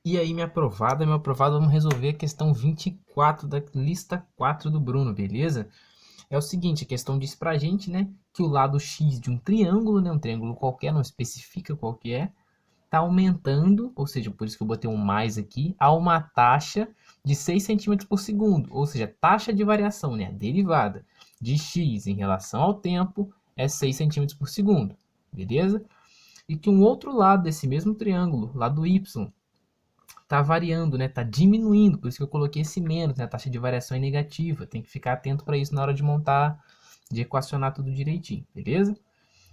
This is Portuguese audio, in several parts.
E aí, minha aprovada, vamos resolver a questão 24 da lista 4 do Bruno, beleza? É o seguinte, a questão diz pra gente, né, que o lado x de um triângulo, né, um triângulo qualquer, não especifica qual que é, tá aumentando, ou seja, por isso que eu botei um mais aqui, a uma taxa de 6 centímetros por segundo, ou seja, taxa de variação, né, a derivada de x em relação ao tempo é 6 centímetros por segundo, beleza? E que um outro lado desse mesmo triângulo, lado y, está variando, né? Está diminuindo, por isso que eu coloquei esse menos, né? A taxa de variação é negativa, tem que ficar atento para isso na hora de montar, de equacionar tudo direitinho, beleza?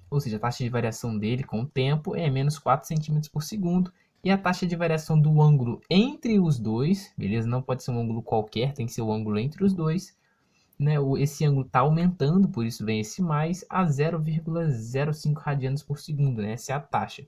Ou seja, a taxa de variação dele com o tempo é menos 4 centímetros por segundo, e a taxa de variação do ângulo entre os dois, beleza? Não pode ser um ângulo qualquer, tem que ser o ângulo entre os dois, né? Esse ângulo está aumentando, por isso vem esse mais, a 0,05 radianos por segundo, né? Essa é a taxa.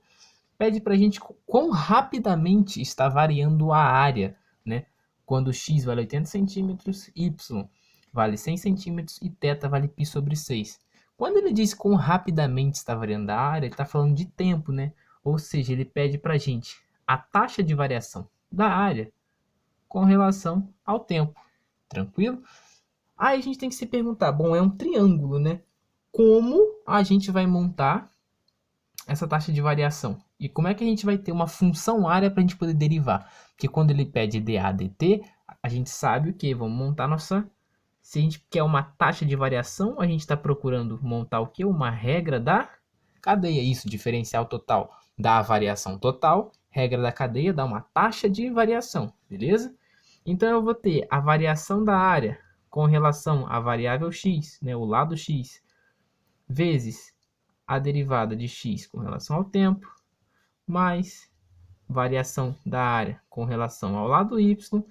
Pede para a gente quão rapidamente está variando a área, né? Quando x vale 80 centímetros, y vale 100 centímetros e θ vale π sobre 6. Quando ele diz quão rapidamente está variando a área, ele está falando de tempo, né? Ou seja, ele pede para a gente a taxa de variação da área com relação ao tempo. Tranquilo? Aí a gente tem que se perguntar, bom, é um triângulo, né? Como a gente vai montar essa taxa de variação? E como é que a gente vai ter uma função área para a gente poder derivar? Porque quando ele pede dA dt, a gente sabe o que? Vamos montar nossa... Se a gente quer uma taxa de variação, a gente está procurando montar o que? Uma regra da cadeia. Isso, diferencial total dá a variação total. Regra da cadeia dá uma taxa de variação, beleza? Então eu vou ter a variação da área com relação à variável x, né, o lado x, vezes a derivada de x com relação ao tempo, mais variação da área com relação ao lado y,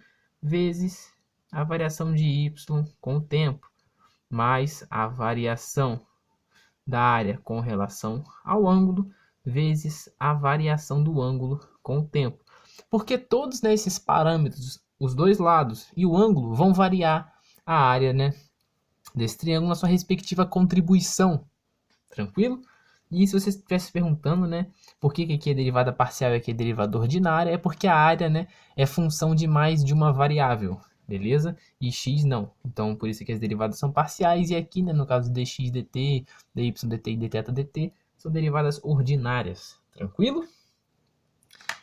vezes a variação de y com o tempo, mais a variação da área com relação ao ângulo, vezes a variação do ângulo com o tempo. Porque todos esses parâmetros, os dois lados e o ângulo, vão variar a área, né, desse triângulo na sua respectiva contribuição. Tranquilo? E se você estivesse se perguntando, né, por que aqui é derivada parcial e aqui é derivada ordinária, é porque a área, né, é função de mais de uma variável, beleza? E x não. Então, por isso que as derivadas são parciais, e aqui, né, no caso dx dt, dy dt e dθ dt, são derivadas ordinárias. Tranquilo?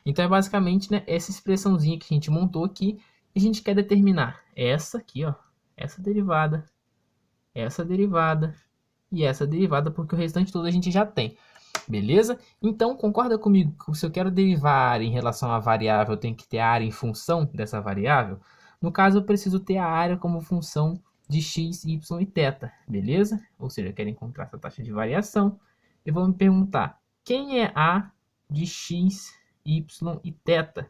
Então, é basicamente, né, essa expressãozinha que a gente montou aqui, e a gente quer determinar essa aqui, ó, essa derivada e essa derivada, porque o restante todo a gente já tem. Beleza? Então, concorda comigo que se eu quero derivar a área em relação à variável, eu tenho que ter a área em função dessa variável? No caso, eu preciso ter a área como função de x, y e θ, beleza? Ou seja, eu quero encontrar essa taxa de variação. Eu vou me perguntar, quem é a de x, y e θ?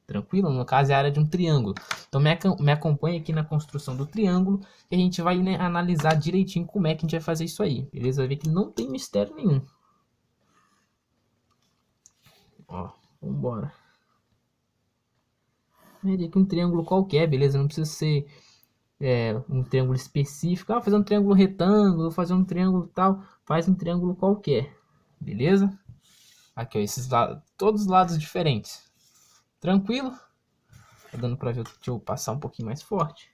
Tranquilo? No caso, é a área de um triângulo. Então, me acompanha aqui na construção do triângulo e a gente vai, né, analisar direitinho como é que a gente vai fazer isso aí. Beleza? Vai ver que não tem mistério nenhum. Ó, vambora. Medir aqui um triângulo qualquer, beleza? Não precisa ser um triângulo específico. Ah, vou fazer um triângulo retângulo, vou fazer um triângulo tal. Faz um triângulo qualquer, beleza? Aqui, ó, esses lados, todos os lados diferentes. Tranquilo? Tá dando pra ver? Deixa eu passar um pouquinho mais forte.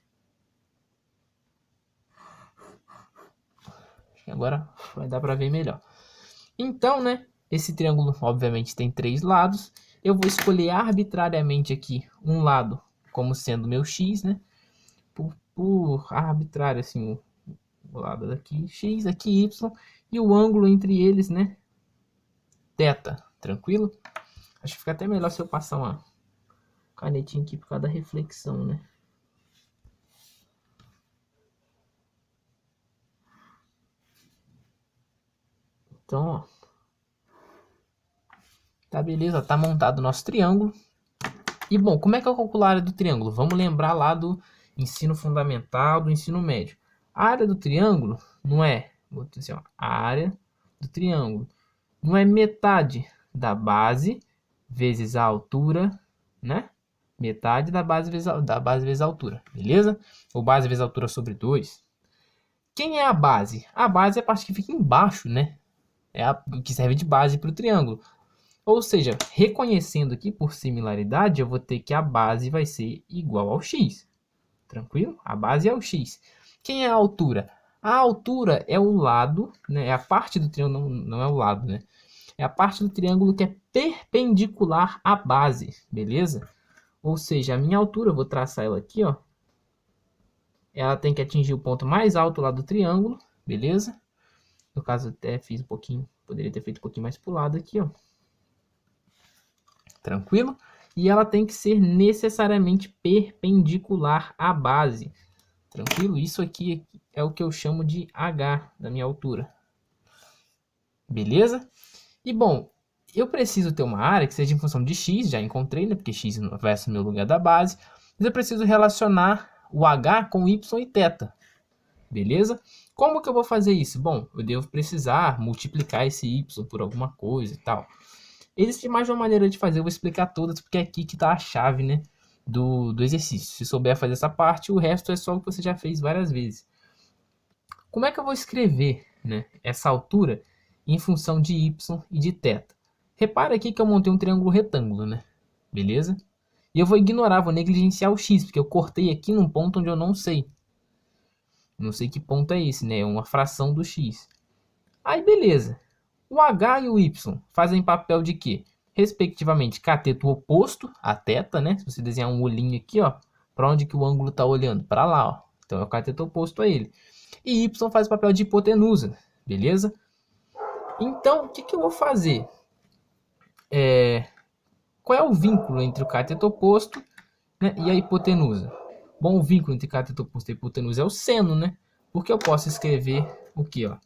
Agora vai dar pra ver melhor. Então, né? Esse triângulo, obviamente, tem 3 lados. Eu vou escolher arbitrariamente aqui um lado como sendo meu x, né? Por arbitrário, assim, o lado daqui x, aqui y, e o ângulo entre eles, né? Θ, tranquilo? Acho que fica até melhor se eu passar uma canetinha aqui por causa da reflexão, né? Então, ó. Tá beleza, tá montado o nosso triângulo. E bom, como é que eu calculo a área do triângulo? Vamos lembrar lá do ensino fundamental, do ensino médio. A área do triângulo não é, vou dizer, ó, a área do triângulo não é metade da base vezes a altura, né? Metade da base vezes a altura, beleza? Ou base vezes a altura sobre 2. Quem é a base? A base é a parte que fica embaixo, né? É a que serve de base para o triângulo. Ou seja, reconhecendo aqui por similaridade, eu vou ter que a base vai ser igual ao x. Tranquilo? A base é o x. Quem é a altura? A altura é o lado, né? É a parte do triângulo, não é o lado, né? É a parte do triângulo que é perpendicular à base, beleza? Ou seja, a minha altura, eu vou traçar ela aqui, ó. Ela tem que atingir o ponto mais alto lá do triângulo, beleza? No caso, até fiz um pouquinho, poderia ter feito um pouquinho mais pro lado aqui, ó. Tranquilo? E ela tem que ser necessariamente perpendicular à base. Tranquilo? Isso aqui é o que eu chamo de H da minha altura. Beleza? E bom, eu preciso ter uma área que seja em função de x, já encontrei, né? Porque x vai assumir o lugar da base. Mas eu preciso relacionar o H com y e θ. Beleza? Como que eu vou fazer isso? Bom, eu devo precisar multiplicar esse y por alguma coisa e tal. Existe mais uma maneira de fazer, eu vou explicar todas, porque é aqui que está a chave, né, do exercício. Se souber fazer essa parte, o resto é só o que você já fez várias vezes. Como é que eu vou escrever, né, essa altura em função de y e de θ? Repara aqui que eu montei um triângulo retângulo, né? Beleza? E eu vou ignorar, vou negligenciar o x, porque eu cortei aqui num ponto onde eu não sei. Não sei que ponto é esse, né? É uma fração do x. Aí, beleza. O H e o Y fazem papel de quê? Respectivamente, cateto oposto a θ, né? Se você desenhar um olhinho aqui, ó, para onde que o ângulo está olhando? Para lá, ó. Então é o cateto oposto a ele. E Y faz o papel de hipotenusa, beleza? Então, o que que eu vou fazer? Qual é o vínculo entre o cateto oposto, né, e a hipotenusa? Bom, o vínculo entre cateto oposto e hipotenusa é o seno, né? Porque eu posso escrever o que, ó?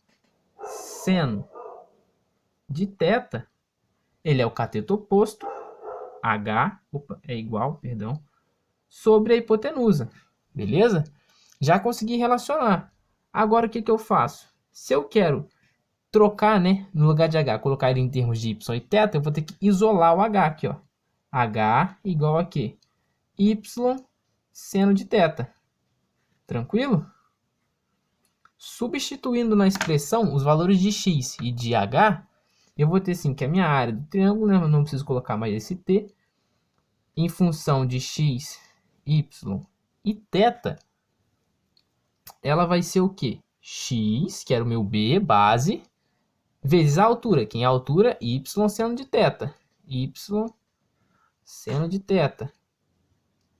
Seno de θ, ele é o cateto oposto, H, é igual, perdão, sobre a hipotenusa, beleza? Já consegui relacionar. Agora, o que que eu faço? Se eu quero trocar, né, no lugar de H, colocar ele em termos de y e θ, eu vou ter que isolar o H aqui, ó. H igual a quê? Y seno de θ. Tranquilo? Substituindo na expressão os valores de x e de h, eu vou ter assim que a minha área do triângulo, né, eu não preciso colocar mais esse t, em função de x, y e θ, ela vai ser o quê? X, que era o meu b, base, vezes a altura. Quem é a altura? Y seno de θ. Y seno de θ.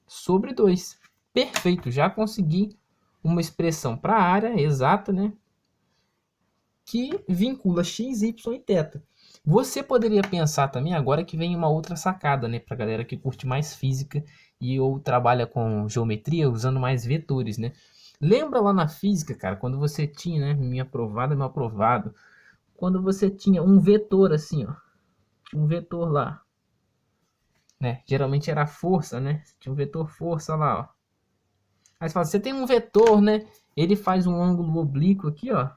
Sobre 2. Perfeito, já consegui uma expressão para a área exata, né? Que vincula x, y e θ. Você poderia pensar também, agora que vem uma outra sacada, né? Para a galera que curte mais física e ou trabalha com geometria usando mais vetores, né? Lembra lá na física, cara, quando você tinha, né? Minha aprovada, meu aprovado. Quando você tinha um vetor assim, ó. Um vetor lá. Né? Geralmente era força, né? Tinha um vetor força lá, ó. Aí você fala, você tem um vetor, né? Ele faz um ângulo oblíquo aqui, ó.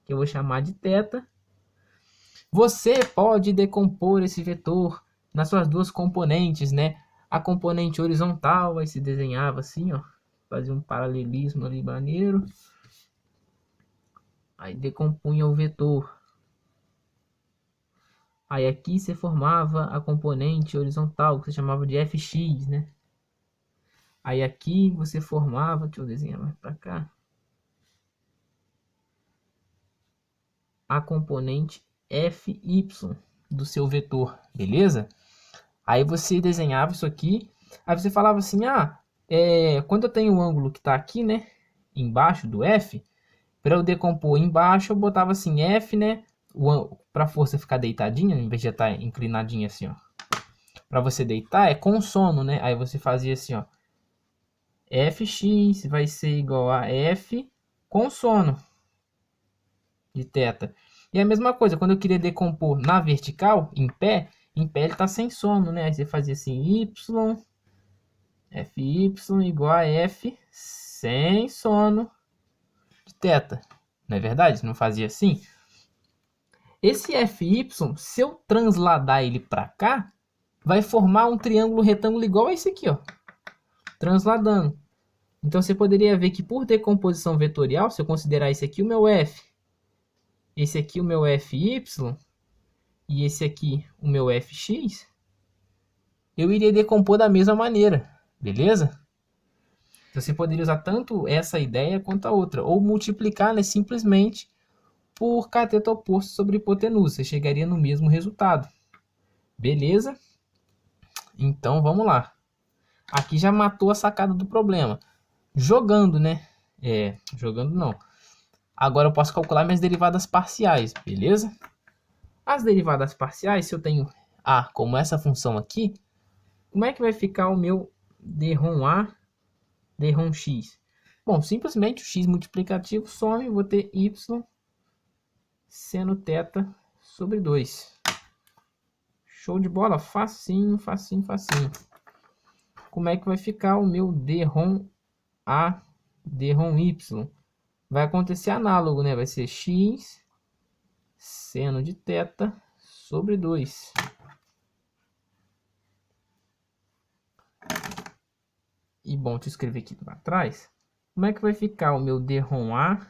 Que eu vou chamar de θ. Você pode decompor esse vetor nas suas duas componentes, né? A componente horizontal, aí se desenhava assim, ó. Fazia um paralelismo ali maneiro. Aí decompunha o vetor. Aí aqui você formava a componente horizontal, que você chamava de fx, né? Aí aqui você formava, deixa eu desenhar mais para cá, a componente fy do seu vetor, beleza? Aí você desenhava isso aqui, aí você falava assim, quando eu tenho o ângulo que está aqui, né, embaixo do f, para eu decompor embaixo, eu botava assim, f, né, para a força ficar deitadinha, em vez de estar inclinadinha assim, ó. Para você deitar é consono, né? Aí você fazia assim, ó, fx vai ser igual a f consono de θ. E a mesma coisa, quando eu queria decompor na vertical, em pé ele está sem sono, né? Aí você fazia assim, fy igual a f sem sono de θ. Não é verdade? Não fazia assim? Esse fy, se eu transladar ele para cá, vai formar um triângulo retângulo igual a esse aqui, ó. Transladando. Então você poderia ver que por decomposição vetorial, se eu considerar esse aqui o meu f, esse aqui o meu fy, e esse aqui, o meu fx, eu iria decompor da mesma maneira, beleza? Você poderia usar tanto essa ideia quanto a outra, ou multiplicar, né, simplesmente por cateto oposto sobre hipotenusa, você chegaria no mesmo resultado, beleza? Então vamos lá. Aqui já matou a sacada do problema. Jogando, né? Jogando não. Agora eu posso calcular minhas derivadas parciais, beleza? As derivadas parciais, se eu tenho A como essa função aqui, como é que vai ficar o meu d-ROM A, d-ROM x? Bom, simplesmente o x multiplicativo some, vou ter y seno θ sobre 2. Show de bola, facinho, facinho, facinho. Como é que vai ficar o meu d-ROM A, d-ROM y? Vai acontecer análogo, né? Vai ser x seno de θ sobre 2. E bom, deixa eu escrever aqui para trás. Como é que vai ficar o meu d-ROM A,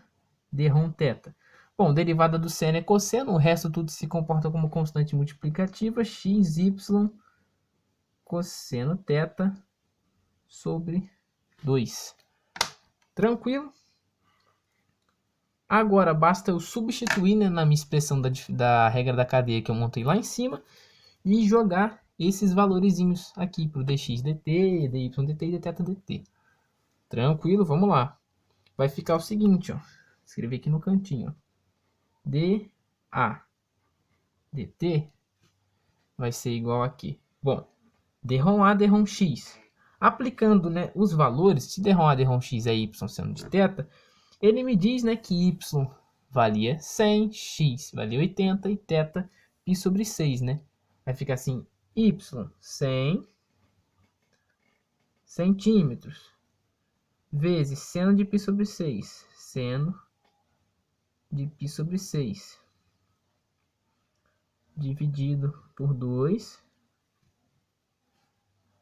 d-ROM θ? Bom, derivada do seno é cosseno, o resto tudo se comporta como constante multiplicativa, x, y, cosseno θ sobre 2. Tranquilo? Agora basta eu substituir, né, na minha expressão da regra da cadeia que eu montei lá em cima e jogar esses valorizinhos aqui para o dx dt, dy dt e dθ dt. Tranquilo, vamos lá. Vai ficar o seguinte, ó. Escrever aqui no cantinho. dA dt vai ser igual aqui. Bom, d-ROM A, d-ROM x. Aplicando, né, os valores, se d-ROM A, d-ROM x é y seno de θ, ele me diz, né, que y valia 100, x valia 80 e θ π sobre 6, né? Vai ficar assim, y 100 centímetros vezes seno de π sobre 6, seno de π sobre 6, dividido por 2,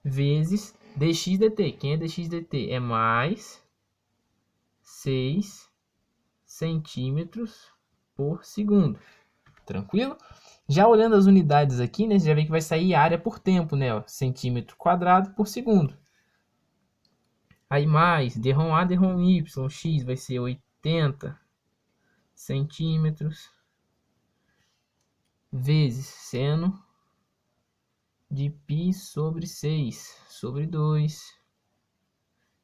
vezes dx dt. Quem é dx dt? É mais 6 centímetros por segundo. Tranquilo? Já olhando as unidades aqui, né, você já vê que vai sair área por tempo, né? Ó, centímetro quadrado por segundo. Aí mais, d-ROM A, d-ROM y, x vai ser 80 centímetros vezes seno de π sobre 6 sobre 2.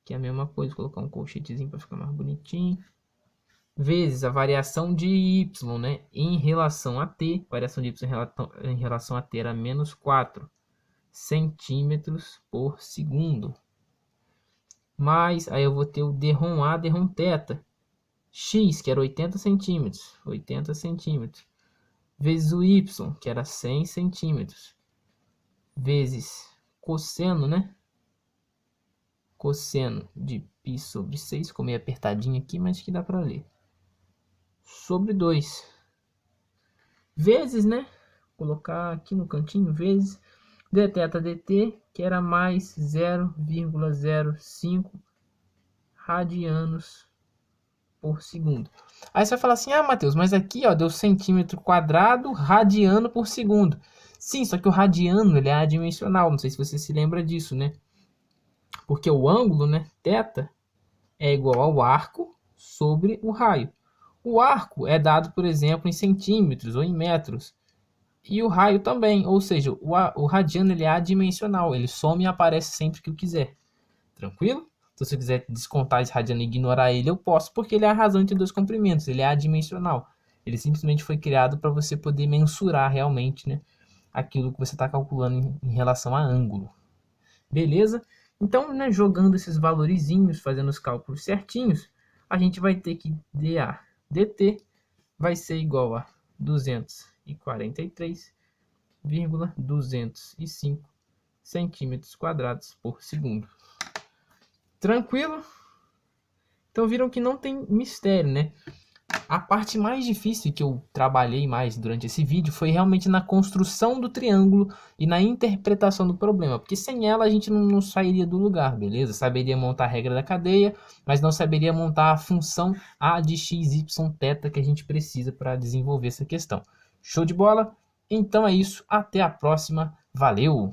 Que é a mesma coisa, vou colocar um colchetezinho para ficar mais bonitinho. Vezes a variação de y, né, em relação a t. Variação de y em relação a t era menos 4 centímetros por segundo. Mas aí eu vou ter o d-ROM A, d-ROM θ. X, que era 80 centímetros. 80 centímetros. Vezes o y, que era 100 centímetros. Vezes cosseno, né? Cosseno de π sobre 6. Ficou meio apertadinho aqui, mas que dá para ler. Sobre 2. Vezes, né? Vou colocar aqui no cantinho, vezes dθ dt, que era mais 0,05 radianos por segundo. Aí você vai falar assim, ah, Matheus, mas aqui, ó, deu centímetro quadrado radiano por segundo. Sim, só que o radiano, ele é adimensional, não sei se você se lembra disso, né? Porque o ângulo, né, θ, é igual ao arco sobre o raio. O arco é dado, por exemplo, em centímetros ou em metros. E o raio também, ou seja, o radiano ele é adimensional, ele some e aparece sempre que eu quiser. Tranquilo? Então, se eu quiser descontar esse radiano e ignorar ele, eu posso, porque ele é a razão entre dois comprimentos, ele é adimensional. Ele simplesmente foi criado para você poder mensurar realmente, né, aquilo que você está calculando em relação a ângulo. Beleza? Então, né, jogando esses valorizinhos, fazendo os cálculos certinhos, a gente vai ter que dA dt vai ser igual a 243,205 centímetros quadrados por segundo. Tranquilo? Então viram que não tem mistério, né? A parte mais difícil que eu trabalhei mais durante esse vídeo foi realmente na construção do triângulo e na interpretação do problema, porque sem ela a gente não sairia do lugar, beleza? Saberia montar a regra da cadeia, mas não saberia montar a função A de x, y, θ que a gente precisa para desenvolver essa questão. Show de bola? Então é isso, até a próxima, valeu!